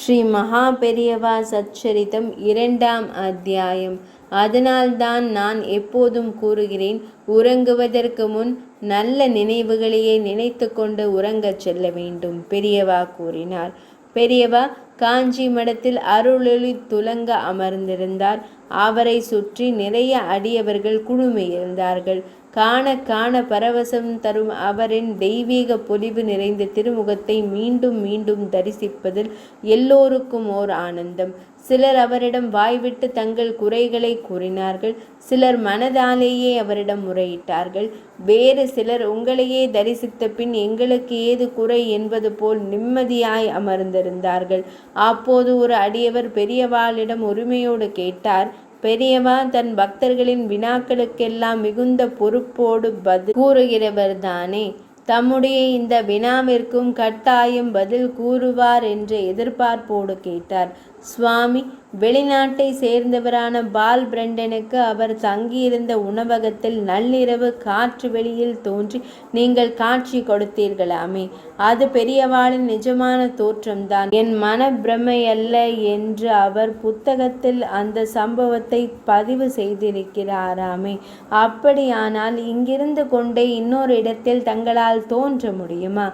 ஸ்ரீ மகா பெரியவா சச்சரிதம் 2ஆம் அத்தியாயம். அதனால்தான் நான் எப்போதும் கூறுகிறேன், உறங்குவதற்கு முன் நல்ல நினைவுகளையே நினைத்து கொண்டு உறங்கச் செல்ல வேண்டும். பெரியவா கூறினார். பெரியவா காஞ்சி மடத்தில் அருளொளி துலங்க அமர்ந்திருந்தார். அவரை சுற்றி நிறைய அடியவர்கள் குழுமியிருந்தார்கள். காண காண பரவசம் தரும் அவரின் தெய்வீக பொலிவு நிறைந்த திருமுகத்தை மீண்டும் மீண்டும் தரிசிப்பதில் எல்லோருக்கும் ஓர் ஆனந்தம். சிலர் அவரிடம் வாய்விட்டு தங்கள் குறைகளை கூறினார்கள். சிலர் மனதாலேயே அவரிடம் முறையிட்டார்கள். வேறு சிலர் உங்களையே தரிசித்த பின் எங்களுக்கு ஏது குறை என்பது போல் நிம்மதியாய் அமர்ந்திருந்தார்கள். அப்போது ஒரு அடியவர் பெரியவாளிடம் உரிமையோடு கேட்டார். பெரியவா தன் பக்தர்களின் வினாக்களுக்கெல்லாம் மிகுந்த பொறுப்போடு பதில் கூறுகிறவர்தானே? தம்முடைய இந்த வினாவிற்கும் கட்டாயம் பதில் கூறுவார் என்ற எதிர்பார்ப்போடு கேட்டார். சுவாமி, வெளிநாட்டை சேர்ந்தவரான பால் பிரண்டனுக்கு அவர் தங்கியிருந்த உணவகத்தில் நள்ளிரவு காற்று வெளியில் தோன்றி நீங்கள் காட்சி கொடுத்தீர்களாமே, அது பெரியவாளின் நிஜமான தோற்றம்தான், என் மன பிரமையல்ல என்று அவர் புத்தகத்தில் அந்த சம்பவத்தை பதிவு செய்திருக்கிறாராமே. அப்படியானால் இங்கிருந்து கொண்டே இன்னொரு இடத்தில் தங்களால் தோன்ற முடியுமா?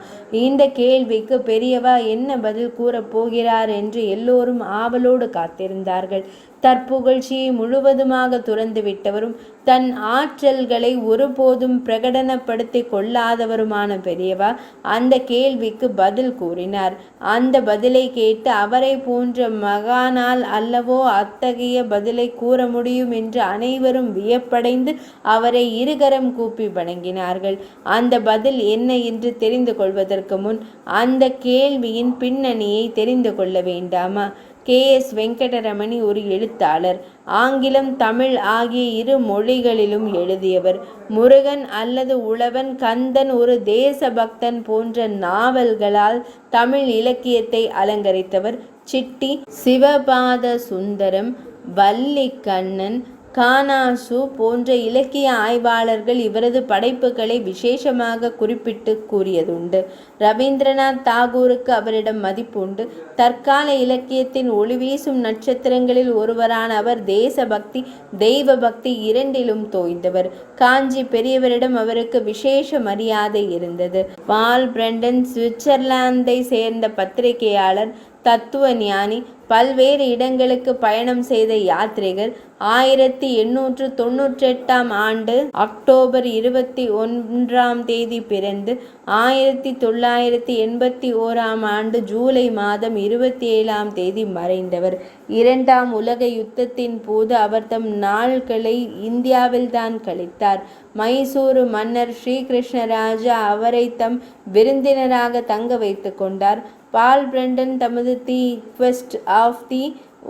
இந்த கேள்விக்கு பெரியவா என்ன பதில் கூறப் போகிறார் என்று எல்லோரும் ஆவலோடு காத்திருந்தார்கள். தற்புகழ்ச்சியை முழுவதுமாக துறந்துவிட்டவரும் தன் ஆற்றல்களை ஒருபோதும் பிரகடனப்படுத்தி கொள்ளாதவருமான பெரியவா அந்த கேள்விக்கு பதில் கூறினார். அந்த பதிலை கேட்டு அவரை போன்ற மகானால் அல்லவோ அத்தகைய பதிலை கூற முடியும் என்று அனைவரும் வியப்படைந்து அவரை இருகரம் கூப்பி வணங்கினார்கள். அந்த பதில் என்ன என்று தெரிந்து கொள்வதற்கு முன் அந்த கேள்வியின் பின்னணியை தெரிந்து கொள்ள வேண்டாமா? K.S. வெங்கடரமணி ஒரு எழுத்தாளர். ஆங்கிலம் தமிழ் ஆகிய இரு மொழிகளிலும் எழுதியவர். முருகன் அல்லது உழவன், கந்தன், ஒரு தேசபக்தன் போன்ற நாவல்களால் தமிழ் இலக்கியத்தை அலங்கரித்தவர். சிட்டி, சிவபாத சுந்தரம், வள்ளிக்கண்ணன், கானாசு போன்ற இலக்கிய ஆய்வாளர்கள் இவரது படைப்புகளை விசேஷமாக குறிப்பிட்டு கூறியதுண்டு. ரவீந்திரநாத் தாகூருக்கு அவரிடம் மதிப்புண்டு. தற்கால இலக்கியத்தின் ஒளிவீசும் நட்சத்திரங்களில் ஒருவரான அவர் தேசபக்தி, தெய்வ பக்தி இரண்டிலும் தோய்ந்தவர். காஞ்சி பெரியவரிடம் அவருக்கு விசேஷ மரியாதை இருந்தது. பால் பிரண்டன் சுவிட்சர்லாந்தை சேர்ந்த பத்திரிகையாளர், தத்துவ ஞானி, பல்வேறு இடங்களுக்கு பயணம் செய்த யாத்ரிகர். 1898ஆம் ஆண்டு அக்டோபர் 21ஆம் தேதி பிறந்து 1981ஆம் ஆண்டு ஜூலை மாதம் 27ஆம் தேதி மறைந்தவர். 2ஆம் உலக யுத்தத்தின் போது அவர் தம் நாள்களை இந்தியாவில்தான் கழித்தார். மைசூரு மன்னர் ஸ்ரீகிருஷ்ணராஜா அவரை தம் விருந்தினராக தங்க வைத்து கொண்டார். பால் பிரண்டன் தமது the quest of the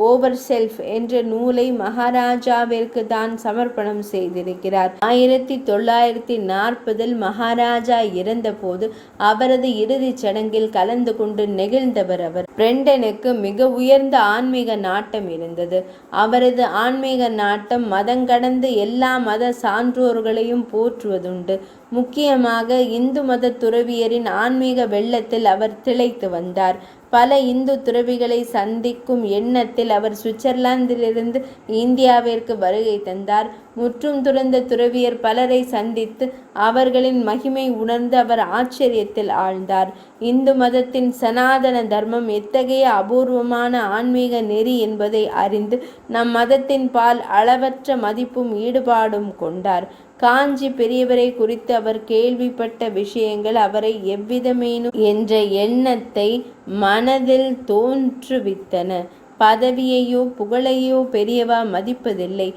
overself என்ற நூலை மகாராஜாவிற்கு தான் சமர்ப்பணம் செய்திருக்கிறார். 1940இல் மகாராஜா இறந்தபோது அவரது இறுதிச் சடங்கில் கலந்து கொண்டு நெகிழ்ந்தவர் அவர். பிரண்டனுக்கு மிக உயர்ந்த ஆன்மீக நாட்டம் இருந்தது. அவரது ஆன்மீக நாட்டம் மதங்கடந்து எல்லா மத சான்றோர்களையும் போற்றுவதுண்டு. முக்கியமாக இந்து மத துறவியரின் ஆன்மீக வெள்ளத்தில் அவர் திளைத்து வந்தார். பல இந்து துறவிகளை சந்திக்கும் எண்ணத்தில் அவர் சுவிட்சர்லாந்திலிருந்து இந்தியாவிற்கு வருகை தந்தார். முற்றும் துறந்த துறவியர் பலரை சந்தித்து அவர்களின் மகிமை உணர்ந்து அவர் ஆச்சரியத்தில் ஆழ்ந்தார். இந்து மதத்தின் சனாதன தர்மம் எத்தகைய அபூர்வமான ஆன்மீக நெறி என்பதை அறிந்து நம் மதத்தின் பால் அளவற்ற மதிப்பும் ஈடுபாடும் கொண்டார். காஞ்சி பெரியவரை குறித்து அவர் கேள்விப்பட்ட விஷயங்கள் அவரை எவ்விதமேனும் என்ற எண்ணத்தை மனதில் தோற்றுவித்தன. பதவியையோ புகழையோ பெரியவா மதிப்பதில்லை.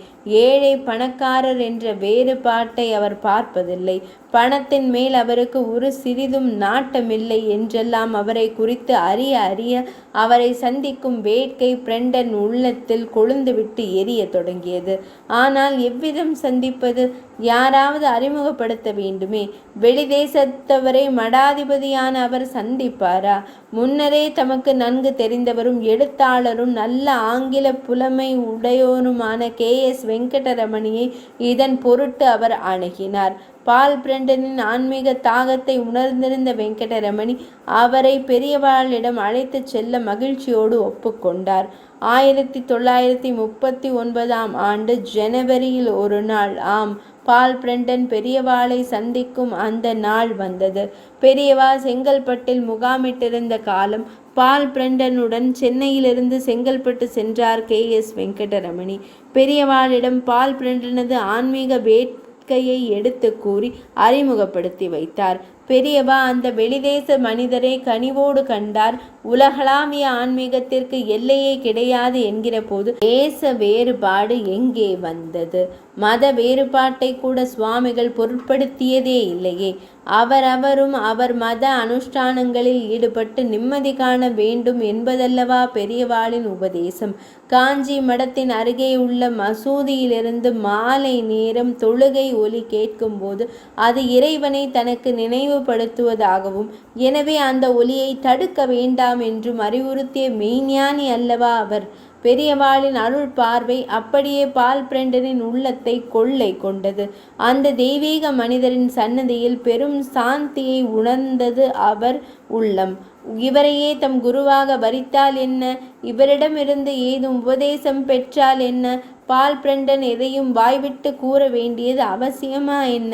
ஏழை பணக்காரர் என்ற வேறுபாட்டை அவர் பார்ப்பதில்லை. பணத்தின் மேல் அவருக்கு ஒரு சிறிதும் நாட்டமில்லை என்றெல்லாம் அவரை குறித்து அறிய அறிய அவரை சந்திக்கும் வேட்கை பிரண்டன் உள்ளத்தில் கொழுந்துவிட்டு எரிய தொடங்கியது. ஆனால் எவ்விதம் சந்திப்பது? யாராவது அறிமுகப்படுத்த வேண்டுமே. வெளிதேசத்தவரை மடாதிபதியான அவர் சந்திப்பாரா? முன்னரே தமக்கு நன்கு தெரிந்தவரும் எழுத்தாளரும் நல்ல ஆங்கில புலமை உடையோருமான K.S. வெங்கடரமணியை இதன் பொருட்டு அவர் அணுகினார். பால் பிரண்டனின் ஆன்மீக தாகத்தை உணர்ந்திருந்த வெங்கடரமணி அவரை பெரியவாளிடம் அழைத்து செல்ல மகிழ்ச்சியோடு ஒப்புக்கொண்டார். 1939 ஜனவரியில் ஒரு நாள், ஆம், பால் பிரண்டன் பெரியவாளை சந்திக்கும் அந்த நாள் வந்தது. பெரியவா செங்கல்பட்டில் முகாமிட்டிருந்த காலம். பால் பிரண்டனுடன் சென்னையிலிருந்து செங்கல்பட்டு சென்றார் KS வெங்கடரமணி. பெரியவாளிடம் பால் பிரண்டனது ஆன்மீக வேட்கையை எடுத்து கூறி அறிமுகப்படுத்தி வைத்தார். பெரியவா அந்த வெளிதேச மனிதரை கனிவோடு கண்டார். உலகளாவிய ஆன்மீகத்திற்கு எல்லையே கிடையாது என்கிற போது தேச வேறுபாடு எங்கே வந்தது? மத வேறுபாட்டை கூட சுவாமிகள் பொருட்படுத்தியதே இல்லையே. அவரவரும் அவர் மத அனுஷ்டானங்களில் ஈடுபட்டு நிம்மதி காண வேண்டும் என்பதல்லவா பெரியவாளின் உபதேசம். காஞ்சி மடத்தின் அருகே உள்ள மசூதியிலிருந்து மாலை நேரம் தொழுகை ஒலி கேட்கும்போது அது இறைவனை தனக்கு நினைவுபடுத்துவதாகவும், எனவே அந்த ஒலியை தடுக்க வேண்டாம் என்றும் அறிவுறுத்திய மெய்ஞானி அல்லவா அவர். பெரியவாளின் அருள் பார்வை அப்படியே பால் பிரண்டனின் உள்ளத்தை கொள்ளை கொண்டது. அந்த தெய்வீக மனிதரின் சன்னதியில் பெரும் சாந்தியை உணர்ந்தது அவர் உள்ளம். இவரையே தம் குருவாக வரித்தால் என்ன? இவரிடமிருந்து ஏதும் உபதேசம் பெற்றால் என்ன? பால் பிரண்டன் எதையும் வாய்விட்டு கூற வேண்டியது அவசியமா என்ன?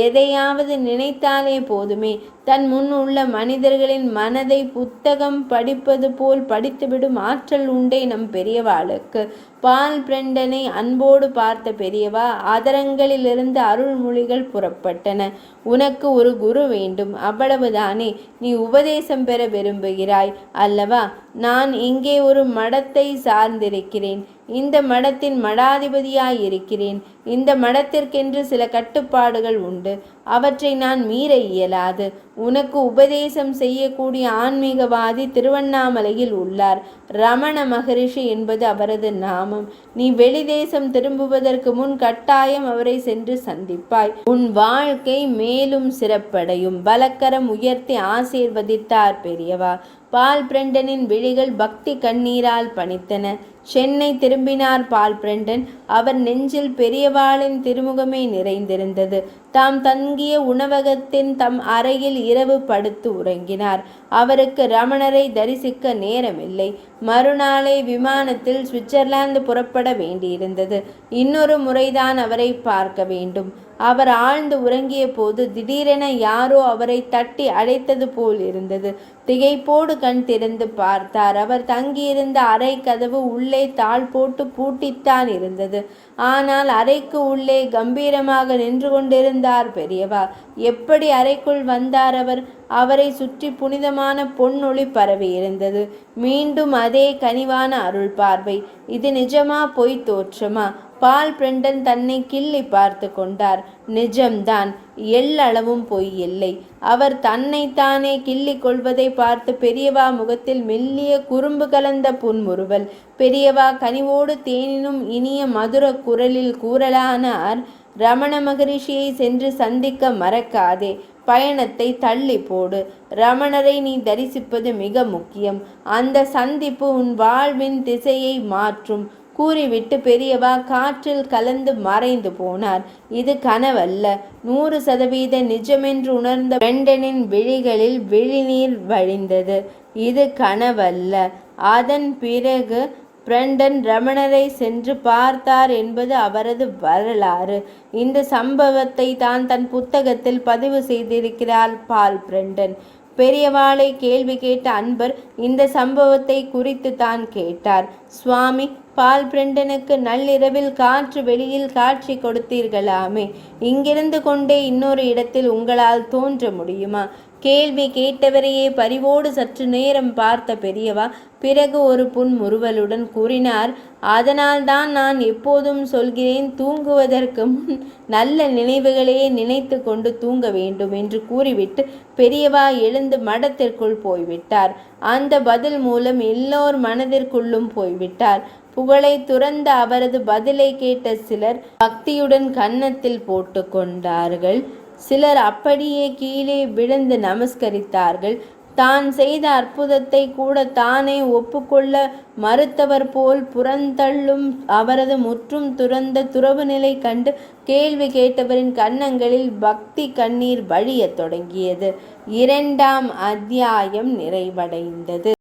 எதையாவது நினைத்தாலே போதுமே, தன் முன் உள்ள மனிதர்களின் மனதை புத்தகம் படிப்பது போல் படித்துவிடும் ஆற்றல் உண்டே நம் பெரியவாளுக்கு. பால் பிரண்டனை அன்போடு பார்த்த பெரியவா அதரங்களிலிருந்து அருள்மொழிகள் புறப்பட்டன. உனக்கு ஒரு குரு வேண்டும், அவ்வளவுதானே? நீ உபதேசம் பெற விரும்புகிறாய் அல்லவா? நான் இங்கே ஒரு மடத்தை சார்ந்திருக்கிறேன். இந்த மடத்தின் மடாதிபதியாயிருக்கிறேன். இந்த மடத்திற்கென்று சில கட்டுப்பாடுகள் உண்டு. அவற்றை நான் மீற இயலாது. உனக்கு உபதேசம் செய்யக்கூடிய ஆன்மீகவாதி திருவண்ணாமலையில் உள்ளார். ரமண மகரிஷி என்பது அவரது நாமம். நீ வெளிதேசம் திரும்புவதற்கு முன் கட்டாயம் அவரை சென்று சந்திப்பாய். உன் வாழ்க்கை மேலும் சிறப்படையும். பலக்கரம் உயர்த்தி ஆசீர்வதித்தார் பெரியவா. பால் பிரண்டனின் விழிகள் பக்தி கண்ணீரால் பனித்தன. சென்னை திரும்பினார் பால் பிரண்டன். அவர் நெஞ்சில் பெரியவாளின் திருமுகமே நிறைந்திருந்தது. தாம் தங்கிய உணவகத்தின் தம் அறையில் இரவு படுத்து உறங்கினார். அவருக்கு ரமணரை தரிசிக்க நேரமில்லை. மறுநாளே விமானத்தில் சுவிட்சர்லாந்து புறப்பட வேண்டியிருந்தது. இன்னொரு முறைதான் அவரை பார்க்க வேண்டும். அவர் ஆழ்ந்து உறங்கிய போது திடீரென யாரோ அவரை தட்டி அழைத்தது போல் இருந்தது. திகைப்போடு கண் திறந்து பார்த்தார். அவர் தங்கியிருந்த அறை கதவு உள்ளே தாள் போட்டு பூட்டித்தான் இருந்தது. ஆனால் அறைக்கு உள்ளே கம்பீரமாக நின்று கொண்டிருந்தார் பெரியவா. எப்படி அறைக்குள் வந்தார் அவர்? அவரை சுற்றி புனிதமான பொன்னொளி பரவி இருந்தது. மீண்டும் அதே கனிவான அருள் பார்வை. இது நிஜமா பொய் தோற்றமா? பால் பிரண்டன் தன்னை கிள்ளி பார்த்து கொண்டார். நிஜம்தான், எள்ளளவும் பொய் இல்லை. அவர் தன்னைத்தானே கிள்ளி கொள்வதை பார்த்து பெரியவா முகத்தில் மெல்லிய குறும்பு கலந்த புன்முறுவல். பெரியவா கனிவோடு தேனினும் இனிய மதுர குரலில் கூறலானார், ரமண மகரிஷியை சென்று சந்திக்க மறக்காதே. பயணத்தை தள்ளி போடு. ரமணரை நீ தரிசிப்பது மிக முக்கியம். அந்த சந்திப்பு உன் வாழ்வின் திசையை மாற்றும். கூறிவிட்டு பெரியவா காற்றில் கலந்து மறைந்து போனார். இது கனவல்ல, 100% நிஜமென்று உணர்ந்த பிரண்டனின் விழிகளில் விழிநீர் வழிந்தது. இது கனவல்ல. அதன் பிறகு பிரண்டன் ரமணரை சென்று பார்த்தார் என்பது அவரது வரலாறு. இந்த சம்பவத்தை தான் தன் புத்தகத்தில் பதிவு செய்திருக்கிறார் பால் பிரண்டன். பெரியவாளை கேள்வி கேட்ட அன்பர் இந்த சம்பவத்தை குறித்து தான் கேட்டார். சுவாமி, பால் பிரண்டனுக்கு நள்ளிரவில் காற்று வெளியில் காட்சி கொடுத்தீர்களாமே, இங்கிருந்து கொண்டே இன்னொரு இடத்தில் உங்களால் தோன்ற முடியுமா? கேள்வி கேட்டவரையே பரிவோடு சற்று நேரம் பார்த்த பெரியவா பிறகு ஒரு புன்முறுவலுடன் கூறினார், அதனால்தான் நான் எப்போதும் சொல்கிறேன், தூங்குவதற்கு முன் நல்ல நினைவுகளையே நினைத்து கொண்டு தூங்க வேண்டும் என்று கூறிவிட்டு பெரியவா எழுந்து மடத்திற்குள் போய்விட்டார். அந்த பதில் மூலம் எல்லோர் மனதிற்குள்ளும் போய்விட்டார். புகழை துறந்த அவரது பதிலை கேட்ட சிலர் பக்தியுடன் கன்னத்தில் போட்டு கொண்டார்கள். சிலர் அப்படியே கீழே விழுந்து நமஸ்கரித்தார்கள். தான் செய்த அற்புதத்தை கூட தானே ஒப்புக்கொள்ள மறுத்தவர் போல் புறந்தள்ளும் அவரது முற்றும் துறந்த துறவு நிலை கண்டு கேள்வி கேட்டவரின் கன்னங்களில் பக்தி கண்ணீர் வழியத் தொடங்கியது. 2ஆம் அத்தியாயம் நிறைவடைந்தது.